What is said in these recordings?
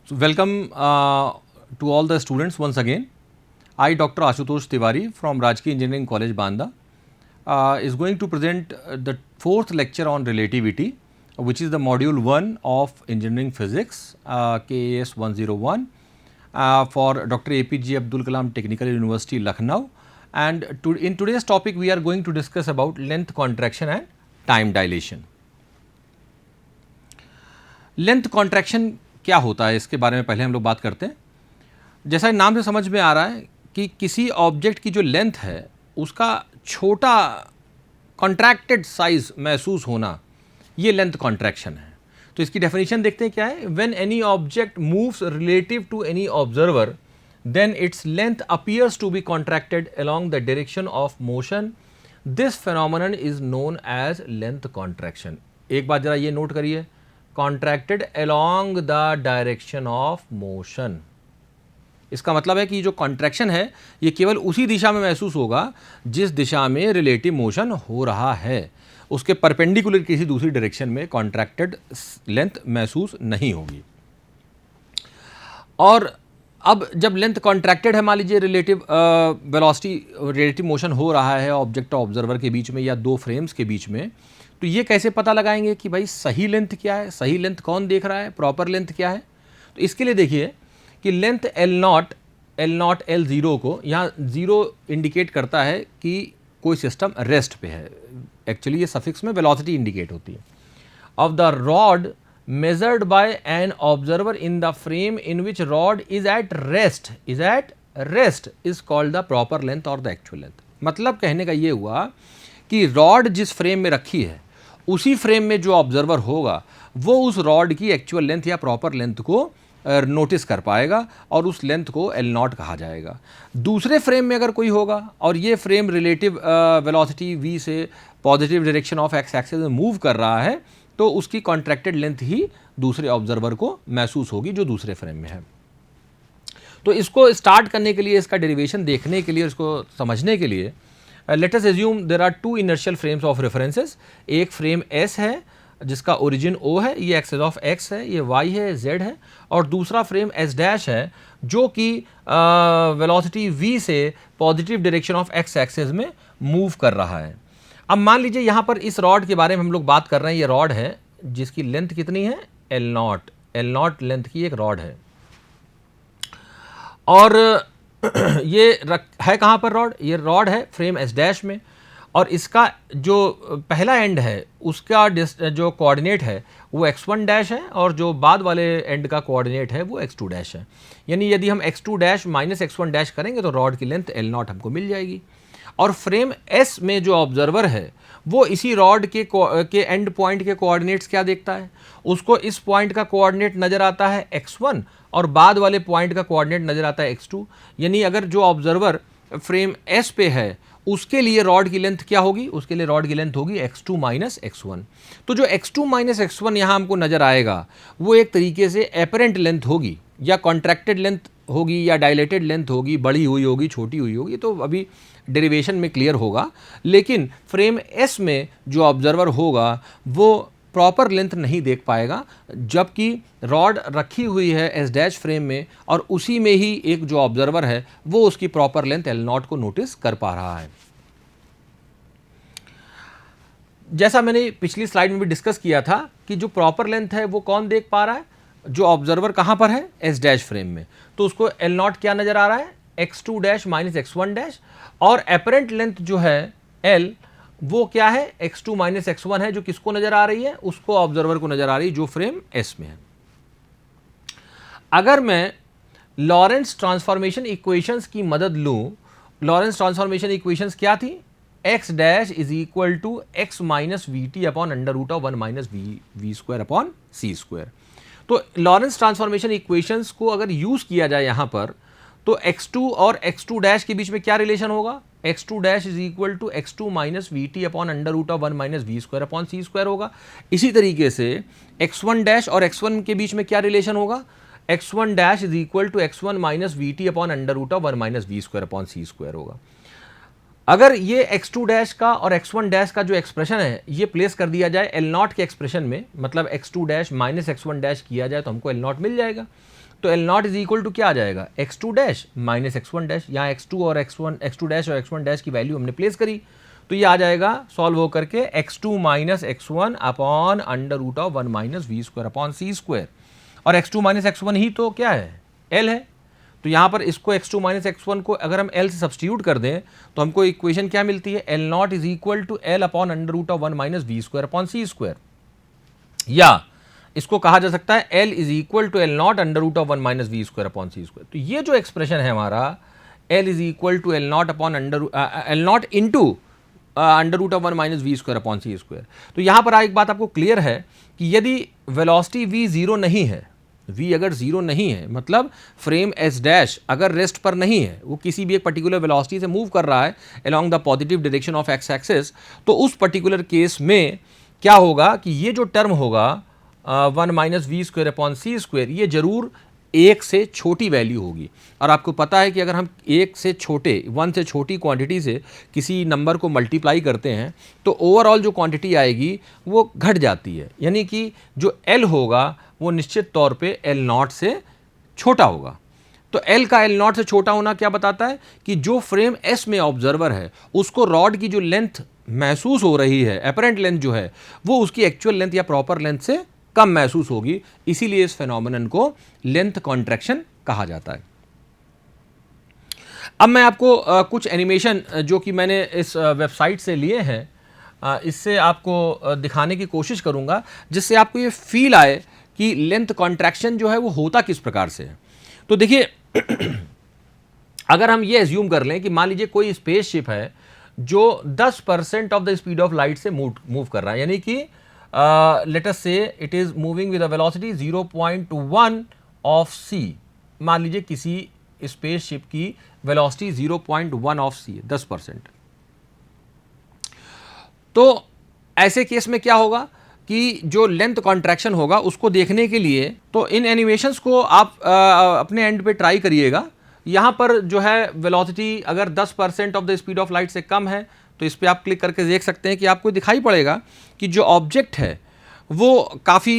So welcome to all the students once again. I, Dr. Ashutosh Tiwari from Rajki Engineering College, Banda, is going to present the fourth lecture on relativity, which is the module 1 of Engineering Physics, KAS 101, for Dr. APJ Abdul Kalam Technical University, Lucknow. And in today's topic, we are going to discuss about length contraction and time dilation. Length contraction क्या होता है, इसके बारे में पहले हम लोग बात करते हैं। जैसा नाम से समझ में आ रहा है कि किसी ऑब्जेक्ट की जो लेंथ है उसका छोटा कॉन्ट्रैक्टेड साइज महसूस होना, ये लेंथ कॉन्ट्रैक्शन है। तो इसकी डेफिनेशन देखते हैं क्या है। When any object moves relative to any observer then its length appears to be contracted along the direction of motion. This phenomenon is known as length contraction. एक बात जरा ये नोट करिए, contracted along the direction of motion. इसका मतलब है कि जो कॉन्ट्रैक्शन है ये केवल उसी दिशा में महसूस होगा जिस दिशा में रिलेटिव मोशन हो रहा है, उसके परपेंडिकुलर किसी दूसरी डायरेक्शन में कॉन्ट्रैक्टेड लेंथ महसूस नहीं होगी। और अब जब लेंथ कॉन्ट्रैक्टेड है, मान लीजिए रिलेटिव वेलोसिटी रिलेटिव मोशन हो रहा है ऑब्जेक्ट और ऑब्जर्वर के बीच में या दो फ्रेम्स के बीच में, तो ये कैसे पता लगाएंगे कि भाई सही लेंथ क्या है, सही लेंथ कौन देख रहा है, प्रॉपर लेंथ क्या है। तो इसके लिए देखिए कि लेंथ L0 L0 को यहाँ 0 इंडिकेट करता है कि कोई सिस्टम रेस्ट पे है। एक्चुअली ये सफिक्स में वेलोसिटी इंडिकेट होती है। Of the rod measured by an observer in the frame in which rod is at rest is called the proper length और द एक्चुअल लेंथ। मतलब कहने का ये हुआ कि रॉड जिस फ्रेम में रखी है उसी फ्रेम में जो ऑब्जर्वर होगा वो उस रॉड की एक्चुअल लेंथ या प्रॉपर लेंथ को नोटिस कर पाएगा और उस लेंथ को L0 कहा जाएगा। दूसरे फ्रेम में अगर कोई होगा और ये फ्रेम रिलेटिव वेलोसिटी v से positive direction of x axis में मूव कर रहा है, तो उसकी कॉन्ट्रैक्टेड लेंथ ही दूसरे ऑब्जर्वर को महसूस होगी जो दूसरे फ्रेम में है। तो इसको स्टार्ट करने के लिए, इसका डेरिवेशन देखने के लिए, इसको समझने के लिए let us assume there are two inertial frames of references. एक फ्रेम S है जिसका ओरिजिन O है, ये एक्सिस ऑफ X है, ये Y है, Z है, और दूसरा फ्रेम S डैश है जो कि वेलोसिटी v से positive direction of x axis में मूव कर रहा है। अब मान लीजिए यहाँ पर इस रॉड के बारे में हम लोग बात कर रहे हैं। ये रॉड है जिसकी लेंथ कितनी है, L0 लेंथ की एक रॉड है। और ये है कहाँ पर रॉड, ये रॉड है फ्रेम S डैश में, और इसका जो पहला एंड है उसका जो कोऑर्डिनेट है वो x1 डैश है और जो बाद वाले एंड का कोऑर्डिनेट है वो x2 डैश है। यानी यदि हम x2 dash minus x1 dash करेंगे तो रॉड की लेंथ L0 हमको मिल जाएगी। और फ्रेम S में जो ऑब्जर्वर है वो इसी रॉड के एंड पॉइंट के कोऑर्डिनेट्स क्या देखता है, उसको इस पॉइंट का कोऑर्डिनेट नज़र आता है x1 और बाद वाले पॉइंट का कोऑर्डिनेट नज़र आता है x2। यानी अगर जो ऑब्जर्वर फ्रेम S पे है उसके लिए रॉड की लेंथ क्या होगी, उसके लिए रॉड की लेंथ होगी x2 माइनस x1। तो जो x2 माइनस x1 यहाँ हमको नज़र आएगा वो एक तरीके से एपरेंट लेंथ होगी या कॉन्ट्रैक्टेड लेंथ होगी या डायलेटेड लेंथ होगी, बड़ी हुई होगी, छोटी हुई होगी, तो अभी डेरिवेशन में क्लियर होगा। लेकिन फ्रेम S में जो ऑब्जर्वर होगा वो प्रॉपर लेंथ नहीं देख पाएगा, जबकि रॉड रखी हुई है S डैश फ्रेम में और उसी में ही एक जो ऑब्जर्वर है वो उसकी प्रॉपर लेंथ L0 को नोटिस कर पा रहा है। जैसा मैंने पिछली स्लाइड में भी डिस्कस किया था कि जो प्रॉपर लेंथ है वो कौन देख पा रहा है, जो ऑब्जर्वर कहाँ पर है, S डैश फ्रेम में, तो उसको L0 क्या नज़र आ रहा है, x2 dash minus x1 dash, और एपरेंट लेंथ जो है L वो क्या है, x2 माइनस x1 है, जो किसको नज़र आ रही है, उसको ऑब्जर्वर को नज़र आ रही है जो फ्रेम S में है। अगर मैं लॉरेंस ट्रांसफॉर्मेशन इक्वेशंस की मदद लूँ, लॉरेंस ट्रांसफॉर्मेशन इक्वेशंस क्या थी, x dash is equal to x minus v t upon under root of 1 minus v square upon c square. तो लॉरेंस ट्रांसफॉर्मेशन इक्वेशंस को अगर यूज़ किया जाए यहाँ पर तो x2 और x2 डैश के बीच में क्या रिलेशन होगा, x2 dash is equal to x2 minus v t upon under root of 1 minus v square upon c square होगा। इसी तरीके से x1 डैश और x1 के बीच में क्या रिलेशन होगा, x1 dash is equal to x1 minus v t upon under root of 1 minus v square upon c square होगा। अगर ये x2 डैश का और x1 डैश का जो एक्सप्रेशन है ये प्लेस कर दिया जाए L नॉट के एक्सप्रेशन में, मतलब x2 dash minus x1 dash किया जाए तो हमको L नॉट मिल जाएगा। तो L naught is equal to क्या आ जाएगा, x2 dash minus x1 dash. यहाँ x2 और x2 डैश और x1 डैश की वैल्यू हमने प्लेस करी तो ये आ जाएगा सॉल्व होकर के x2 minus x1 upon under root of 1 minus v square upon c square. और x2 माइनस x1 ही तो क्या है, L है। तो यहाँ पर इसको x2 माइनस x1 को अगर हम L से सब्सटीट्यूट कर दें तो हमको इक्वेशन क्या मिलती है, L naught is equal to L upon under root of 1 minus v square upon c square. या इसको कहा जा सकता है L is equal to L naught under root of 1 minus v square upon c square. तो ये जो expression है हमारा L is equal to L naught upon L naught into under root of 1 minus v square upon c square. तो यहाँ पर एक बात आपको क्लियर है कि यदि वेलोसिटी v जीरो नहीं है, v अगर जीरो नहीं है, मतलब फ्रेम s डैश अगर रेस्ट पर नहीं है, वो किसी भी एक पर्टिकुलर वेलोसिटी से मूव कर रहा है along the positive direction of x axis, तो उस पर्टिकुलर केस में क्या होगा कि ये जो टर्म होगा 1 minus v square upon c square, ये जरूर एक से छोटी वैल्यू होगी। और आपको पता है कि अगर हम एक से छोटे 1 से छोटी क्वांटिटी से किसी नंबर को मल्टीप्लाई करते हैं तो ओवरऑल जो क्वांटिटी आएगी वो घट जाती है, यानी कि जो L होगा वो निश्चित तौर पे L नॉट से छोटा होगा। तो L का L नॉट से छोटा होना क्या बताता है कि जो फ्रेम S में ऑब्जर्वर है उसको रॉड की जो लेंथ महसूस हो रही है, एपरेंट लेंथ जो है, वो उसकी एक्चुअल लेंथ या प्रॉपर लेंथ से कम महसूस होगी। इसीलिए इस फेनोमेनन को लेंथ कॉन्ट्रैक्शन कहा जाता है। अब मैं आपको कुछ एनिमेशन जो कि मैंने इस वेबसाइट से लिए हैं इससे आपको दिखाने की कोशिश करूंगा, जिससे आपको ये फील आए कि लेंथ कॉन्ट्रैक्शन जो है वो होता किस प्रकार से है। तो देखिए अगर हम ये एज्यूम कर लें कि मान लीजिए कोई स्पेसशिप है जो 10% of the speed of light से मूव कर रहा है, यानी कि let us say it is moving with a velocity 0.1 of c। मान लीजिए किसी स्पेसशिप की वेलोसिटी 0.1 ऑफ c 10%। तो ऐसे केस में क्या होगा कि जो लेंथ कॉन्ट्रैक्शन होगा उसको देखने के लिए तो इन एनिमेशंस को आप अपने एंड पे ट्राई करिएगा। यहाँ पर जो है वेलोसिटी अगर 10% of the speed of light से कम है तो इस पर आप क्लिक करके देख सकते हैं कि आपको दिखाई पड़ेगा कि जो ऑब्जेक्ट है वो काफ़ी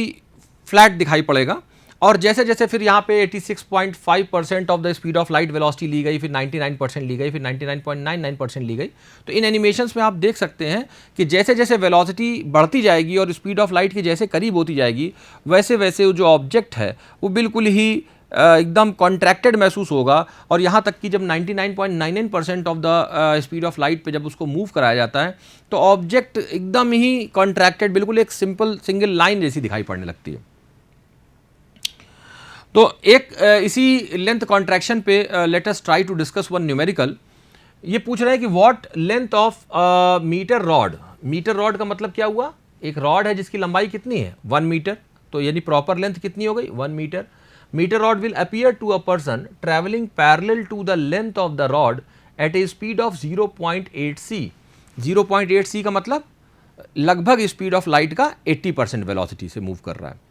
फ्लैट दिखाई पड़ेगा। और जैसे जैसे फिर यहाँ पे 86.5% of the speed of light velocity ली गई, फिर 99% ली गई, फिर 99.99% ली गई। तो इन एनिमेशंस में आप देख सकते हैं कि जैसे जैसे वेलोसिटी बढ़ती जाएगी और स्पीड ऑफ लाइट के जैसे करीब होती जाएगी, वैसे वैसे जो ऑब्जेक्ट है वो बिल्कुल ही एकदम कॉन्ट्रैक्टेड महसूस होगा। और यहाँ तक कि जब 99.99% of the speed of light पे जब उसको मूव कराया जाता है तो ऑब्जेक्ट एकदम ही कॉन्ट्रैक्टेड, बिल्कुल एक सिंपल सिंगल लाइन जैसी दिखाई पड़ने लगती है। तो एक इसी लेंथ कॉन्ट्रैक्शन पे let us try to discuss one numerical. ये पूछ रहे हैं कि what length of metre rod. Metre rod का मतलब क्या हुआ, एक रॉड है जिसकी लंबाई कितनी है 1 मीटर, तो यानी प्रॉपर लेंथ कितनी हो गई 1 metre. Meter rod will appear to a person traveling parallel to the length of the rod at a speed of 0.8 c। 0.8 c का मतलब लगभग स्पीड ऑफ लाइट का 80% वेलोसिटी से मूव कर रहा है।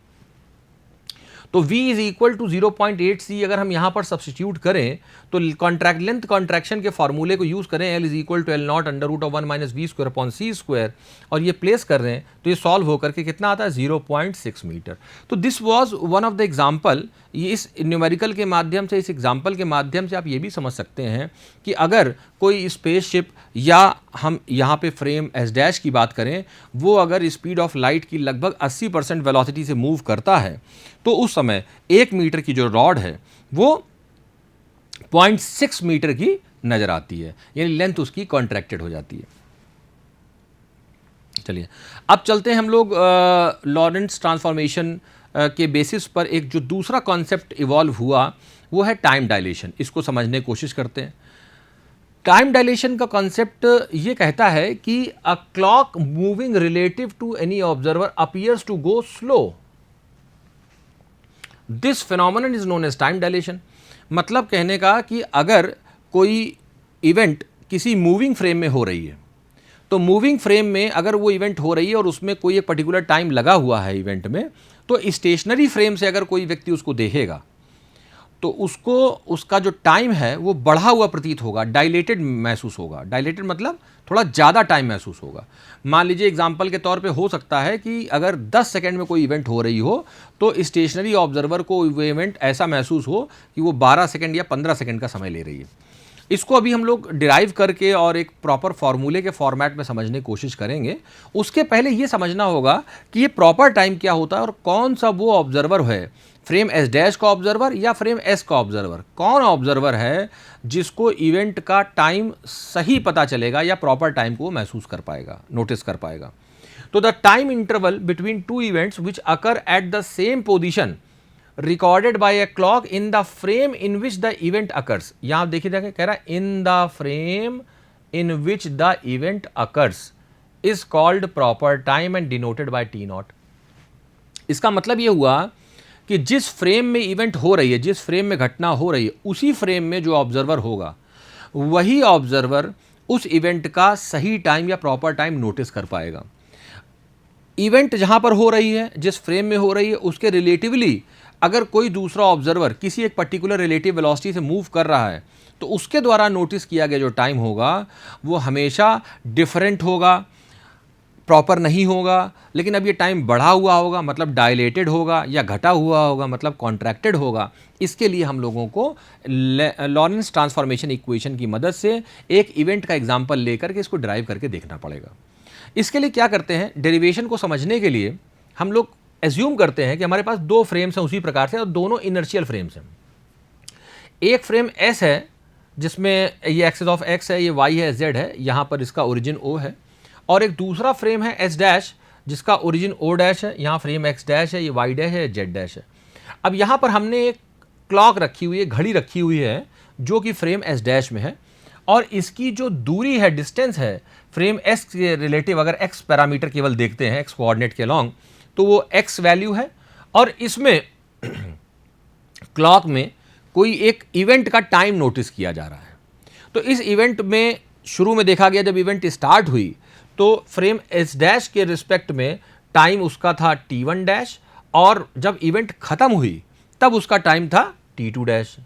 तो v is equal to 0.8 c अगर हम यहाँ पर सब्सटीट्यूट करें तो लेंथ कॉन्ट्रैक्शन के फॉर्मूले को यूज करें, L is equal to L naught under root of 1 minus v square upon c square, और ये प्लेस कर रहे हैं तो ये सॉल्व होकर के कितना आता है 0.6 मीटर। तो this was one of the example. ये इस न्यूमेरिकल के माध्यम से, इस एग्जाम्पल के माध्यम से आप ये भी समझ सकते हैं कि अगर कोई स्पेसशिप या हम यहाँ पे फ्रेम एस डैश की बात करें, वो अगर स्पीड ऑफ लाइट की लगभग 80% वेलोसिटी से मूव करता है तो उस समय 1 मीटर की जो रॉड है वो 0.6 मीटर की नजर आती है, यानी लेंथ उसकी कॉन्ट्रैक्टेड हो जाती है। चलिए अब चलते हैं हम लोग लॉरेंट्ज ट्रांसफॉर्मेशन के बेसिस पर एक जो दूसरा कॉन्सेप्ट इवॉल्व हुआ वो है टाइम डायलेशन। इसको समझने की कोशिश करते हैं। टाइम डायलेशन का कॉन्सेप्ट ये कहता है कि a clock moving relative to any observer appears to go slow. This phenomenon is known as time dilation. मतलब कहने का कि अगर कोई इवेंट किसी मूविंग फ्रेम में हो रही है तो मूविंग फ्रेम में अगर वो इवेंट हो रही है और उसमें कोई एक पर्टिकुलर टाइम लगा हुआ है इवेंट में, तो स्टेशनरी फ्रेम से अगर कोई व्यक्ति उसको देखेगा तो उसको उसका जो टाइम है वो बढ़ा हुआ प्रतीत होगा, डायलेटेड महसूस होगा। डायलेटेड मतलब थोड़ा ज़्यादा टाइम महसूस होगा। मान लीजिए एग्जांपल के तौर पे हो सकता है कि अगर 10 सेकंड में कोई इवेंट हो रही हो तो स्टेशनरी ऑब्जर्वर को वो इवेंट ऐसा महसूस हो कि वो 12 सेकंड या 15 सेकंड का समय ले रही है। इसको अभी हम लोग डिराइव करके और एक प्रॉपर फार्मूले के फॉर्मेट में समझने की कोशिश करेंगे। उसके पहले ये समझना होगा कि ये प्रॉपर टाइम क्या होता है और कौन सा वो ऑब्जर्वर है, फ्रेम एस डैश का ऑब्जर्वर या फ्रेम एस का ऑब्जर्वर, कौन ऑब्जर्वर है जिसको इवेंट का टाइम सही पता चलेगा या प्रॉपर टाइम को महसूस कर पाएगा, नोटिस कर पाएगा। तो the time interval between two events which occur at the same position recorded by a clock in the frame in which the event occurs. यहां आप देखिए कह रहा है in the frame in which the event occurs is called proper time and denoted by T not. इसका मतलब यह हुआ कि जिस फ्रेम में इवेंट हो रही है, जिस फ्रेम में घटना हो रही है, उसी फ्रेम में जो ऑब्जर्वर होगा वही ऑब्जर्वर उस इवेंट का सही टाइम या प्रॉपर टाइम नोटिस कर पाएगा। इवेंट जहां पर हो रही है, जिस फ्रेम में हो रही है, उसके रिलेटिवली अगर कोई दूसरा ऑब्जर्वर किसी एक पर्टिकुलर रिलेटिव वेलोसिटी से मूव कर रहा है तो उसके द्वारा नोटिस किया गया जो टाइम होगा वो हमेशा डिफरेंट होगा, प्रॉपर नहीं होगा। लेकिन अब ये टाइम बढ़ा हुआ होगा मतलब डायलेटेड होगा, या घटा हुआ होगा मतलब कॉन्ट्रैक्टेड होगा। इसके लिए हम लोगों को लॉरेंस ट्रांसफॉर्मेशन इक्वेशन की मदद से एक इवेंट का एग्जाम्पल लेकर के इसको ड्राइव करके देखना पड़ेगा। इसके लिए क्या करते हैं, डेरिवेशन को समझने के लिए हम लोग एज्यूम करते हैं कि हमारे पास दो फ्रेम्स हैं उसी प्रकार से और दोनों इनर्शियल फ्रेम्स हैं। एक फ्रेम एस है जिसमें ये एक्सिस ऑफ एक्स है, ये वाई है, जेड है, यहाँ पर इसका ओरिजिन ओ है। और एक दूसरा फ्रेम है एस डैश जिसका ओरिजिन ओ डैश है, यहाँ फ्रेम एक्स डैश है, ये वाई डैश है, जेड डैश है। अब यहाँ पर हमने एक क्लॉक रखी हुई है, घड़ी रखी हुई है जो कि फ्रेम एस डैश में है और इसकी जो दूरी है, डिस्टेंस है फ्रेम एस के रिलेटिव, अगर एक्स पैरामीटर केवल देखते हैं एक्स कोऑर्डिनेट के लॉन्ग तो वो एक्स वैल्यू है। और इसमें क्लॉक में कोई एक इवेंट का टाइम नोटिस किया जा रहा है। तो इस इवेंट में शुरू में देखा गया जब इवेंट स्टार्ट हुई तो फ्रेम एस डैश के रिस्पेक्ट में टाइम उसका था t1 डैश और जब इवेंट खत्म हुई तब उसका टाइम था t2 डैश।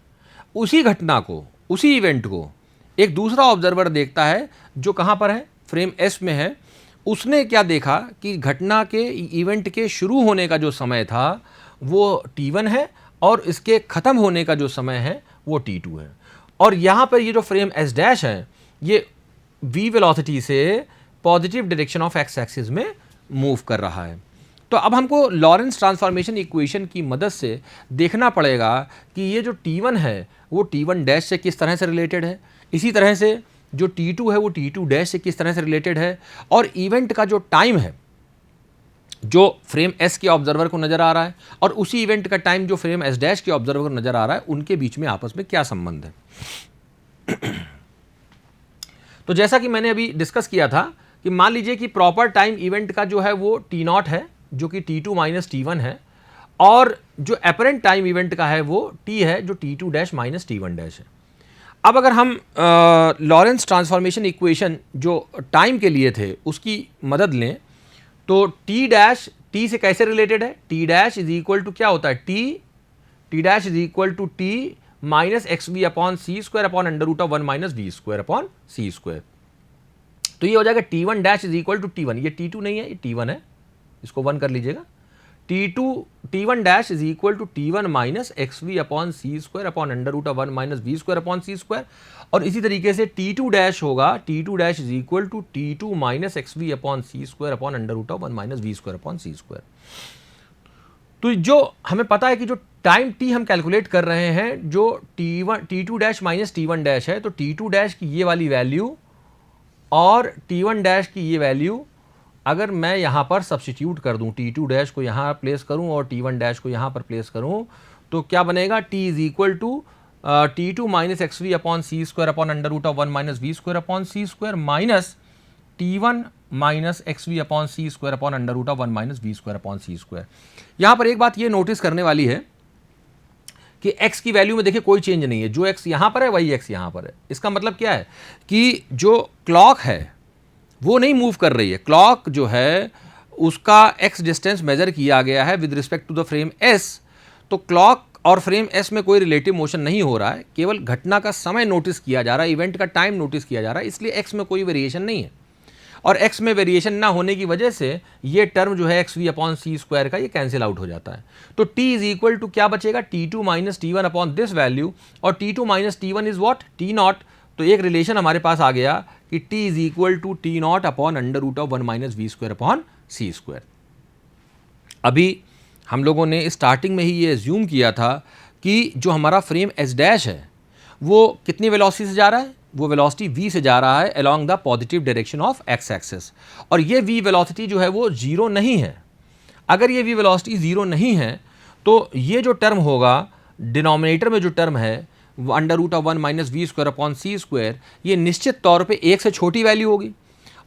उसी घटना को, उसी इवेंट को एक दूसरा ऑब्जर्वर देखता है जो कहाँ पर है, फ्रेम एस में है। उसने क्या देखा कि घटना के इवेंट के शुरू होने का जो समय था वो t1 है और इसके ख़त्म होने का जो समय है वो t2 है। और यहाँ पर ये जो फ्रेम एस डैश है ये v वेलोसिटी से positive direction of x axis में मूव कर रहा है। तो अब हमको लॉरेंस ट्रांसफॉर्मेशन इक्वेशन की मदद से देखना पड़ेगा कि ये जो t1 है वो t1 डैश से किस तरह से रिलेटेड है, इसी तरह से जो t2 है वो t2 डैश से किस तरह से रिलेटेड है, और इवेंट का जो टाइम है जो फ्रेम एस के ऑब्जर्वर को नज़र आ रहा है और उसी इवेंट का टाइम जो फ्रेम एस डैश के ऑब्जर्वर को नज़र आ रहा है, उनके बीच में आपस में क्या संबंध है। तो जैसा कि मैंने अभी डिस्कस किया था कि मान लीजिए कि प्रॉपर टाइम इवेंट का जो है वो टी नॉट है जो कि t2 माइनस t1 है और जो एपरेंट टाइम इवेंट का है वो t है जो t2 dash minus t1 dash है। अब अगर हम लॉरेंस ट्रांसफॉर्मेशन इक्वेशन जो टाइम के लिए थे उसकी मदद लें तो t डैश t से कैसे रिलेटेड है, t dash is equal to क्या होता है, t dash is equal to t minus x v upon c square upon under root of 1 minus v square upon c square. तो ये हो जाएगा t1 dash is equal to t1, ये t2 नहीं है, ये t1 है, इसको 1 कर लीजिएगा। t1 dash is equal to t1 minus x v upon c square upon under root of 1 minus v square upon c square. और इसी तरीके से t2 डैश होगा, t2 dash is equal to t2 minus x v upon c square upon under root of 1 minus v square upon c square. तो जो हमें पता है कि जो टाइम t हम कैलकुलेट कर रहे हैं जो t2 dash minus t1 dash है, तो t2 डैश की ये वाली वैल्यू और t1 डैश की ये वैल्यू अगर मैं यहाँ पर सब्स्टिट्यूट कर दूँ, t2 डैश को यहाँ प्लेस करूँ और t1 डैश को यहाँ पर प्लेस करूँ, तो क्या बनेगा, t is equal to t2 minus x v upon c square upon under root of 1 minus v square upon c square minus t1 minus x v upon c square upon under root of 1 minus v square upon c square. यहाँ पर एक बात ये notice करने वाली है कि x की वैल्यू में देखिए कोई चेंज नहीं है, जो x यहाँ पर है वही x यहाँ पर है। इसका मतलब क्या है कि जो क्लॉक है वो नहीं मूव कर रही है, क्लॉक जो है उसका x डिस्टेंस मेजर किया गया है with respect to the frame s। तो क्लॉक और फ्रेम एस में कोई रिलेटिव मोशन नहीं हो रहा है, केवल घटना का समय नोटिस किया जा रहा है, इवेंट का टाइम नोटिस किया जा रहा है, इसलिए एक्स में कोई वेरिएशन नहीं है। और एक्स में वेरिएशन ना होने की वजह से ये टर्म जो है x v upon c square का ये कैंसिल आउट हो जाता है। तो टी इज इक्वल टू क्या बचेगा, T2 minus T1 upon this value, और T2 minus T1 is what, T0। तो एक रिलेशन हमारे पास आ गया कि T is equal to T0 upon under root of 1 minus v square upon c square. अभी हम लोगों ने स्टार्टिंग में ही ये एज्यूम किया था कि जो हमारा फ्रेम एस डैश है वो कितनी वेलोसिटी से जा रहा है, वो वेलोसिटी v से जा रहा है along the positive direction of x axis, और ये v वेलोसिटी जो है वो जीरो नहीं है। अगर ये v वेलोसिटी जीरो नहीं है तो ये जो टर्म होगा डिनोमिनेटर में, जो टर्म है वो under root of 1 minus v square upon c square, ये निश्चित तौर पे एक से छोटी वैल्यू होगी।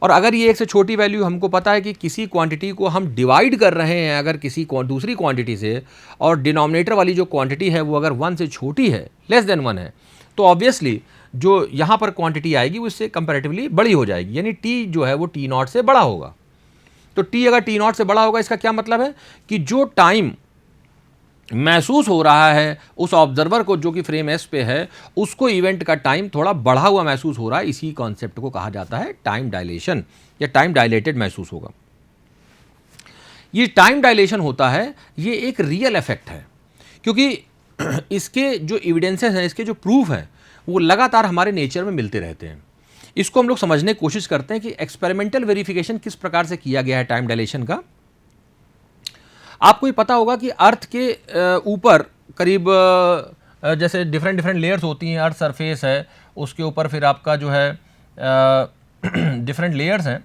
और अगर ये एक से छोटी वैल्यू, हमको पता है कि किसी क्वांटिटी को हम डिवाइड कर रहे हैं अगर किसी दूसरी क्वांटिटी से, और डिनोमिनेटर वाली जो क्वांटिटी है वो अगर 1 से छोटी है, लेस देन 1 है, तो ऑब्वियसली जो यहाँ पर क्वांटिटी आएगी वो इससे कंपैरेटिवली बड़ी हो जाएगी, यानी टी जो है वो T0 से बड़ा होगा। तो टी अगर T0 से बड़ा होगा, इसका क्या मतलब है कि जो टाइम महसूस हो रहा है उस ऑब्जर्वर को जो कि फ्रेम एस पे है, उसको इवेंट का टाइम थोड़ा बढ़ा हुआ महसूस हो रहा है। इसी कॉन्सेप्ट को कहा जाता है टाइम डायलेशन, या टाइम डायलेटेड महसूस होगा। ये टाइम डायलेशन होता है, ये एक रियल इफेक्ट है, क्योंकि इसके जो एविडेंसेस हैं, इसके जो प्रूफ हैं, वो लगातार हमारे नेचर में मिलते रहते हैं। इसको हम लोग समझने की कोशिश करते हैं कि एक्सपेरिमेंटल वेरिफिकेशन किस प्रकार से किया गया है टाइम डायलेशन का। आपको ये पता होगा कि अर्थ के ऊपर करीब जैसे डिफरेंट लेयर्स होती हैं, अर्थ सरफेस है, उसके ऊपर फिर आपका जो है डिफरेंट लेयर्स हैं।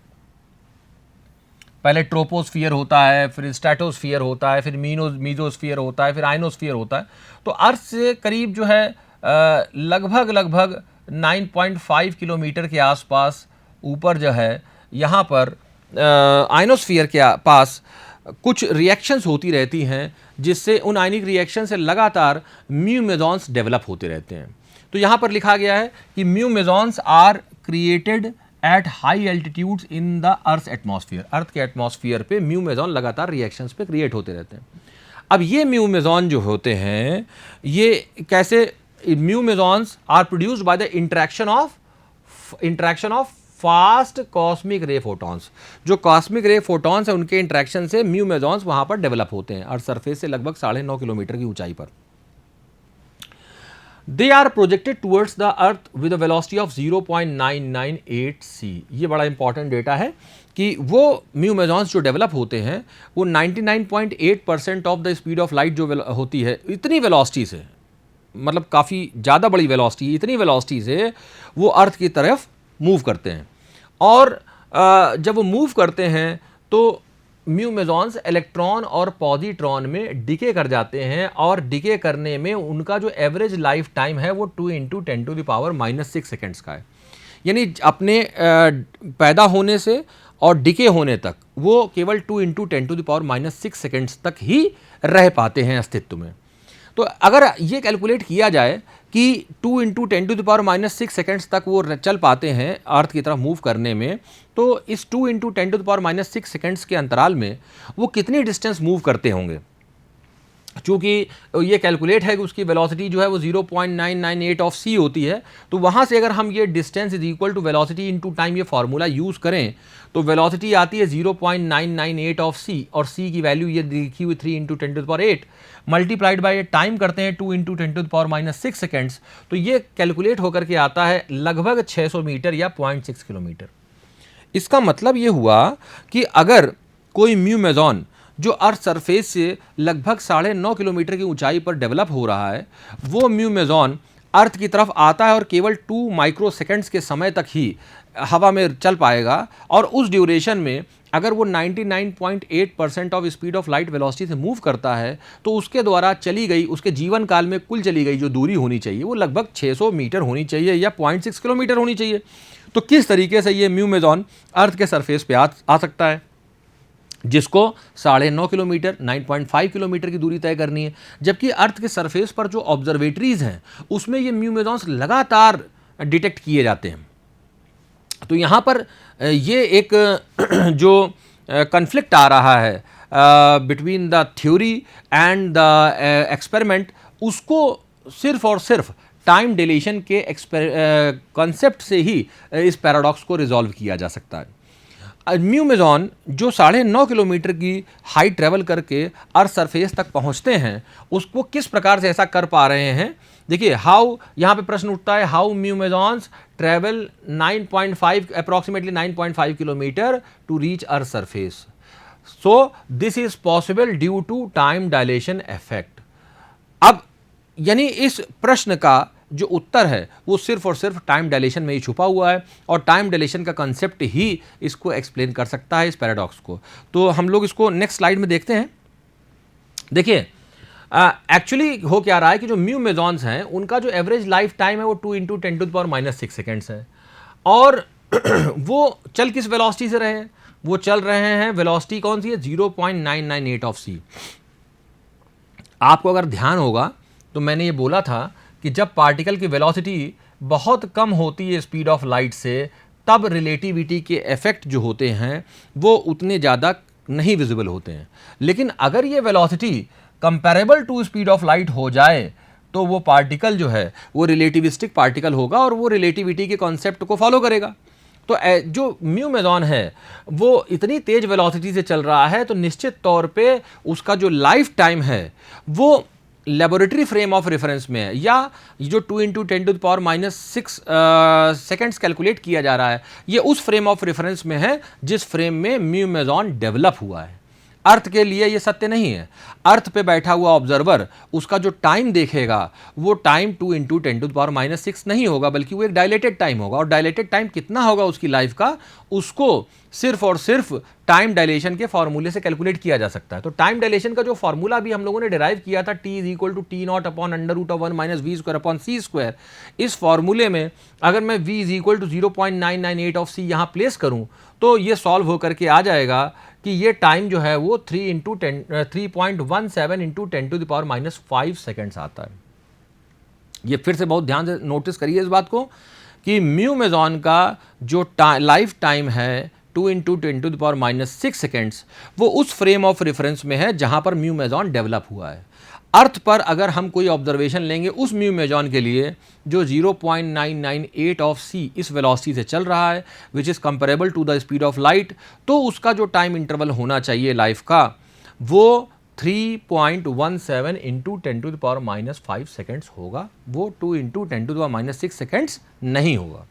पहले ट्रोपोस्फियर होता है, फिर स्ट्रेटोस्फियर होता है, फिर मीजोस्फियर होता है, फिर आयनोस्फियर होता है। तो अर्थ से करीब जो है लगभग 9.5 किलोमीटर के आसपास ऊपर जो है, यहाँ पर आयनोस्फियर के पास कुछ रिएक्शंस होती रहती हैं, जिससे उन आयनिक रिएक्शन से लगातार म्यू मेसॉन्स डेवलप होते रहते हैं। तो यहाँ पर लिखा गया है कि mu mesons are created at high altitudes in the earth atmosphere. Earth के एटमॉस्फेयर पे म्यू मेसॉन लगातार रिएक्शंस पे क्रिएट होते रहते हैं। अब ये म्यू मेसॉन जो होते हैं, ये कैसे, mu mesons are produced by the interaction of fast cosmic ray photons. जो कॉस्मिक रे फोटॉन्स है उनके इंटरेक्शन से म्यू मेसॉन्स वहां पर डेवलप होते हैं अर्थ सरफेस से लगभग 9.5 किलोमीटर की ऊंचाई पर। They are projected towards the earth with a velocity of 0.998 c। ये बड़ा इंपॉर्टेंट डेटा है कि वो म्यू मेसॉन्स जो डेवलप होते हैं वो 99.8% of the speed of light जो होती है, इतनी वेलोसिटी से, मतलब काफ़ी ज़्यादा बड़ी वेलोसिटी, इतनी वेलोसिटी से वो अर्थ की तरफ मूव करते हैं। और जब वो मूव करते हैं तो म्यू मेसॉन्स इलेक्ट्रॉन और पॉजिट्रॉन में डिके कर जाते हैं, और डिके करने में उनका जो एवरेज लाइफ टाइम है वो 2 × 10⁻⁻6 सेकेंड्स का है। यानी अपने पैदा होने से और डिके होने तक वो केवल 2 × 10⁻6 सेकेंड्स तक ही रह पाते हैं अस्तित्व में। तो अगर ये कैलकुलेट किया जाए कि 2 × 10⁻6 सेकेंड्स तक वो चल पाते हैं अर्थ की तरफ मूव करने में, तो इस 2 × 10⁻6 सेकेंड्स के अंतराल में वो कितनी डिस्टेंस मूव करते होंगे। चूँकि ये कैलकुलेट है कि उसकी वेलोसिटी जो है वो 0.998 ऑफ c होती है, तो वहाँ से अगर हम ये distance is equal to velocity into time ये फार्मूला यूज़ करें तो वेलोसिटी आती है 0.998 ऑफ c, और c की वैल्यू ये लिखी हुई 3 × 10⁸ मल्टीप्लाइड बाय टाइम करते हैं 2 × 10⁻6 सेकेंड्स, तो ये कैलकुलेट होकर के आता है लगभग 600 मीटर या 0.6 किलोमीटर। इसका मतलब ये हुआ कि अगर कोई म्यू मेसॉन जो अर्थ सरफेस से लगभग 9.5 किलोमीटर की ऊंचाई पर डेवलप हो रहा है, वो म्यू मेसॉन अर्थ की तरफ आता है और केवल 2 माइक्रोसेकंड्स के समय तक ही हवा में चल पाएगा, और उस ड्यूरेशन में अगर वो 99.8% of speed of light velocity से मूव करता है, तो उसके द्वारा चली गई, उसके जीवन काल में कुल चली गई जो दूरी होनी चाहिए वो लगभग 600 मीटर होनी चाहिए या 0.6 किलोमीटर होनी चाहिए। तो किस तरीके से ये म्यू मेसॉन अर्थ के सरफेस पे आ सकता है, जिसको 9.5 किलोमीटर 9.5 किलोमीटर की दूरी तय करनी है, जबकि अर्थ के सरफेस पर जो ऑब्जर्वेटरीज हैं उसमें ये म्यू मेसॉन्स लगातार डिटेक्ट किए जाते हैं। तो यहाँ पर ये एक जो कन्फ्लिक्ट आ रहा है between the theory and the experiment, उसको सिर्फ और सिर्फ टाइम डिलेशन के कॉन्सेप्ट से ही इस पैराडॉक्स को रिजॉल्व किया जा सकता है। म्यू मेजॉन जो 9.5 किलोमीटर की हाइट ट्रेवल करके अर्थ सरफेस तक पहुंचते हैं, उसको किस प्रकार से ऐसा कर पा रहे हैं? देखिए, हाउ, यहाँ पे प्रश्न उठता है, how mu mesons travel 9.5 approximately 9.5 kilometre to reach earth surface. So this is possible due to time dilation effect. अब यानी इस प्रश्न का जो उत्तर है वो सिर्फ और सिर्फ टाइम डायलेशन में ही छुपा हुआ है, और टाइम डायलेशन का कंसेप्ट ही इसको एक्सप्लेन कर सकता है, इस पैराडॉक्स को। तो हम लोग इसको नेक्स्ट स्लाइड में देखते हैं। देखिए, एक्चुअली हो क्या रहा है कि जो म्यू मेजॉन्स हैं उनका जो एवरेज लाइफ टाइम है वो 2 × 10⁻⁻6 सेकेंड्स है, और वो चल किस वेलोसिटी से रहे हैं? वो चल रहे हैं, वेलोसिटी कौन सी है? 0.998 ऑफ सी। आपको अगर ध्यान होगा तो मैंने ये बोला था कि जब पार्टिकल की वेलोसिटी बहुत कम होती है स्पीड ऑफ लाइट से, तब रिलेटिविटी के इफेक्ट जो होते हैं वो उतने ज़्यादा नहीं विजिबल होते हैं। लेकिन अगर ये velocity comparable to speed of light हो जाए तो वो पार्टिकल जो है वो रिलेटिविस्टिक पार्टिकल होगा और वो रिलेटिविटी के कॉन्सेप्ट को फॉलो करेगा। तो जो म्यू मेजॉन है वो इतनी तेज वेलोसिटी से चल रहा है, तो निश्चित तौर पे उसका जो लाइफ टाइम है वो लेबोरेटरी फ्रेम ऑफ रेफरेंस में है, या जो 2 × 10⁻⁻6 सेकेंड्स कैलकुलेट किया जा रहा है, ये उस फ्रेम ऑफ रेफरेंस में है जिस फ्रेम में म्यू मेजॉन डेवलप हुआ है। अर्थ के लिए ये सत्य नहीं है। अर्थ पे बैठा हुआ ऑब्जर्वर उसका जो टाइम देखेगा वो टाइम 2 × 10⁻6 नहीं होगा, बल्कि वो एक डायलेटेड टाइम होगा। और डायलेटेड टाइम कितना होगा उसकी लाइफ का, उसको सिर्फ और सिर्फ टाइम डायलेशन के फॉर्मूले से कैलकुलेट किया जा सकता है। तो टाइम डायलेशन का जो फॉर्मूला भी हम लोगों ने डिराइव किया था, T = T0/√1 - v²/c², इस फॉर्मूले में अगर मैं v = 0.998 ऑफ c यहाँ प्लेस करूँ तो ये सॉल्व होकर के आ जाएगा कि ये टाइम जो है वो 3.17 × 10⁻5 सेकेंड्स आता है। ये फिर से बहुत ध्यान से नोटिस करिए इस बात को कि म्यू मेजॉन का जो लाइफ टाइम है 2 × 10⁻6 सेकेंड्स, वो उस फ्रेम ऑफ रेफरेंस में है जहां पर म्यू मेजॉन डेवलप हुआ है। अर्थ पर अगर हम कोई ऑब्जर्वेशन लेंगे उस म्यू मेजॉन के लिए जो 0.998 ऑफ सी इस वेलोसिटी से चल रहा है, which is comparable to the speed of light, तो उसका जो टाइम इंटरवल होना चाहिए लाइफ का वो 3.17 × 10⁻5 सेकेंड्स होगा, वो 2 × 10⁻6 सेकेंड्स नहीं होगा।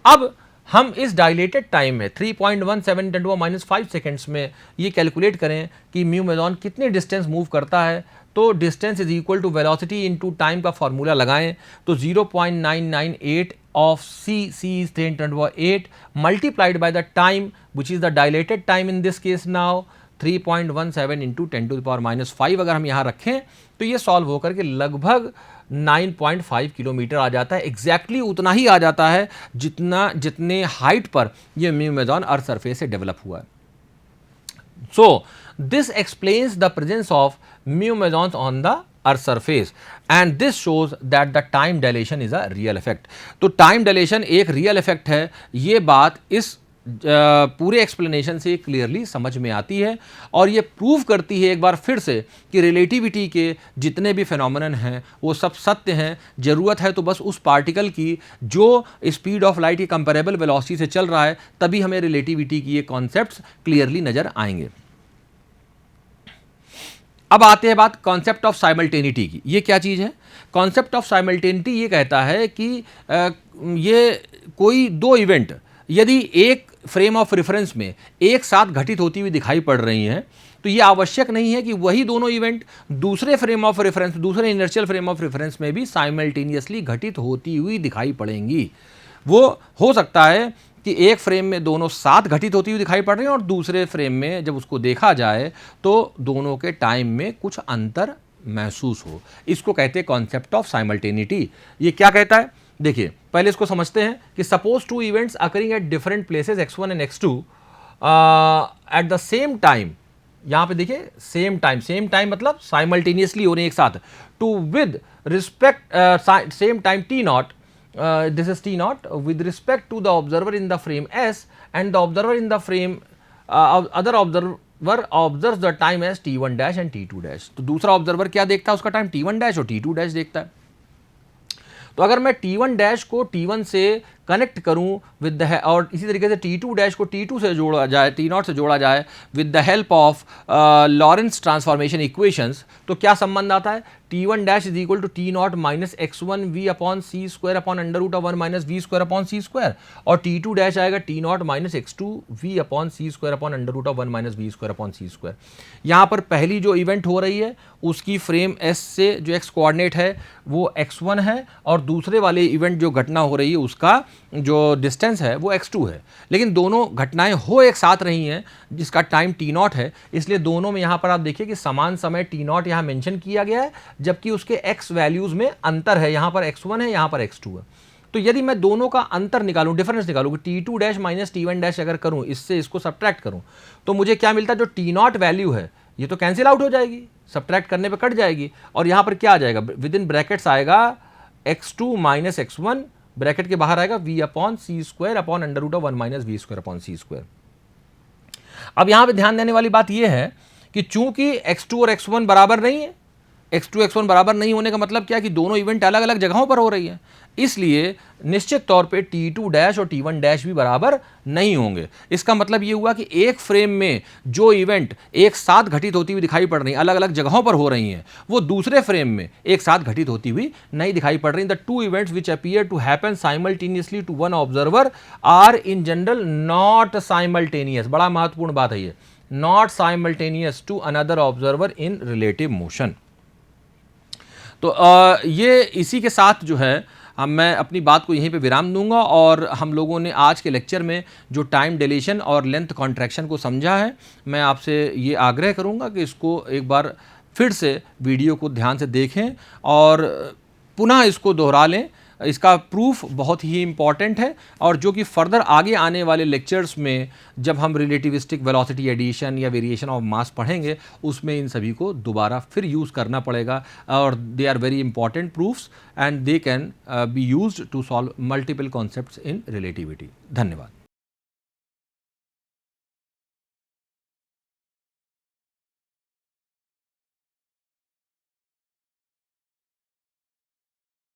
अब हम इस डायलेटेड टाइम में 3.17 × 10⁻5 सेकेंड्स में ये कैलकुलेट करें कि म्यू मेजॉन कितनी डिस्टेंस मूव करता है, तो distance is equal to velocity into time का फॉर्मूला लगाएं तो 0.998 of c is 10⁸ multiplied by the time which is the dilated time in this case now 3.17 × 10⁻5 अगर हम यहाँ रखें तो ये सॉल्व होकर के लगभग 9.5 किलोमीटर आ जाता है। एग्जैक्टली उतना ही आ जाता है जितने हाइट पर ये म्यू मेजॉन अर्थ सरफेस से डेवलप हुआ है। So this explains the presence of mu mesons on the earth surface and this shows that the time dilation is a real effect। तो time dilation एक real effect है, ये बात इस पूरे एक्सप्लेनेशन से क्लियरली समझ में आती है और ये प्रूव करती है एक बार फिर से कि रिलेटिविटी के जितने भी फिनोमेनन हैं वो सब सत्य हैं। ज़रूरत है तो बस उस पार्टिकल की जो स्पीड ऑफ लाइट की कंपेरेबल वेलोसिटी से चल रहा है, तभी हमें रिलेटिविटी की ये कॉन्सेप्ट्स क्लियरली नज़र आएंगे। अब आते हैं बात कॉन्सेप्ट ऑफ साइमल्टेनिटी की। ये क्या चीज़ है? कॉन्सेप्ट ऑफ साइमल्टेनिटी ये कहता है कि ये कोई दो इवेंट यदि एक फ्रेम ऑफ रेफरेंस में एक साथ घटित होती हुई दिखाई पड़ रही हैं तो ये आवश्यक नहीं है कि वही दोनों इवेंट दूसरे फ्रेम ऑफ रेफरेंस, दूसरे इनर्शियल फ्रेम ऑफ रेफरेंस में भी साइमल्टेनियसली घटित होती हुई दिखाई पड़ेंगी। वो हो सकता है कि एक फ्रेम में दोनों साथ घटित होती हुई दिखाई पड़ रही हैं और दूसरे फ्रेम में जब उसको देखा जाए तो दोनों के टाइम में कुछ अंतर महसूस हो। इसको कहते हैं कॉन्सेप्ट ऑफ साइमल्टेनिटी। ये क्या कहता है? देखिए, पहले इसको समझते हैं कि suppose two events occurring at different places x1 and x2 at the same time. यहाँ पे देखिए सेम टाइम मतलब साइमल्टेनियसली हो रहे हैं एक साथ। Two with respect same time t0, this is t0 with respect to the observer in the frame S and the observer in the frame other observe the time as t1 dash and t2 dash. तो दूसरा observer क्या देखता है, उसका time t1 dash और t2 dash देखता है। तो अगर मैं t1 डैश को t1 से कनेक्ट करूं विद द, और इसी तरीके से t2 डैश को t2 से जोड़ा जाए, t0 से जोड़ा जाए with the help of Lorentz transformation equations, तो क्या संबंध आता है, t1 dash is equal to t0 minus x1 v upon c square upon under root of 1 minus v square upon c square, और t2 डैश आएगा t0 minus x2 v upon c square upon under root of 1 minus v square upon c square. यहाँ पर पहली जो event हो रही है उसकी फ्रेम s से जो x कोऑर्डिनेट है वो x1 है, और दूसरे वाले इवेंट जो घटना हो रही है उसका जो डिस्टेंस है वो x2 है। लेकिन दोनों घटनाएं हो एक साथ रही हैं जिसका टाइम t0 है, इसलिए दोनों में यहाँ पर आप देखिए कि समान समय t0 यहाँ मेंशन किया गया है, जबकि उसके x वैल्यूज़ में अंतर है, यहाँ पर x1 है, यहाँ पर x2 है। तो यदि मैं दोनों का अंतर निकालूं, डिफरेंस निकालूं, t2 dash minus t1 dash अगर करूं, इससे इसको सब्ट्रैक्ट करूं, तो मुझे क्या मिलता है, जो t0 वैल्यू है ये तो कैंसिल आउट हो जाएगी, सब्ट्रैक्ट करने पे कट जाएगी, और यहाँ पर क्या आ जाएगा, विद इन ब्रैकेट्स आएगा x2 माइनस x1, ब्रैकेट के बाहर आएगा v upon c square upon under root of 1 minus v square upon c square. अब यहाँ पे ध्यान देने वाली बात यह है कि चूंकि x2 और x1 बराबर नहीं है, x2 x1 बराबर नहीं होने का मतलब क्या है कि दोनों इवेंट अलग अलग जगहों पर हो रही है, इसलिए निश्चित तौर पे t2 डैश और t1 डैश भी बराबर नहीं होंगे। इसका मतलब ये हुआ कि एक फ्रेम में जो इवेंट एक साथ घटित होती हुई दिखाई पड़ रही हैं, अलग अलग जगहों पर हो रही हैं, वो दूसरे फ्रेम में एक साथ घटित होती हुई नहीं दिखाई पड़ रही। The two events which appear to happen simultaneously to one observer are in general not simultaneous, बड़ा महत्वपूर्ण बात है ये, not simultaneous to another observer in relative motion. तो ये इसी के साथ जो है मैं अपनी बात को यहीं पे विराम दूंगा, और हम लोगों ने आज के लेक्चर में जो टाइम डिलेशन और लेंथ कॉन्ट्रैक्शन को समझा है, मैं आपसे ये आग्रह करूंगा कि इसको एक बार फिर से वीडियो को ध्यान से देखें और पुनः इसको दोहरा लें। इसका प्रूफ बहुत ही इम्पॉर्टेंट है, और जो कि फर्दर आगे आने वाले लेक्चर्स में जब हम रिलेटिविस्टिक वेलोसिटी एडिशन या वेरिएशन ऑफ मास पढ़ेंगे, उसमें इन सभी को दोबारा फिर यूज़ करना पड़ेगा, और they are very important proofs and they can be used to solve multiple concepts in relativity. धन्यवाद।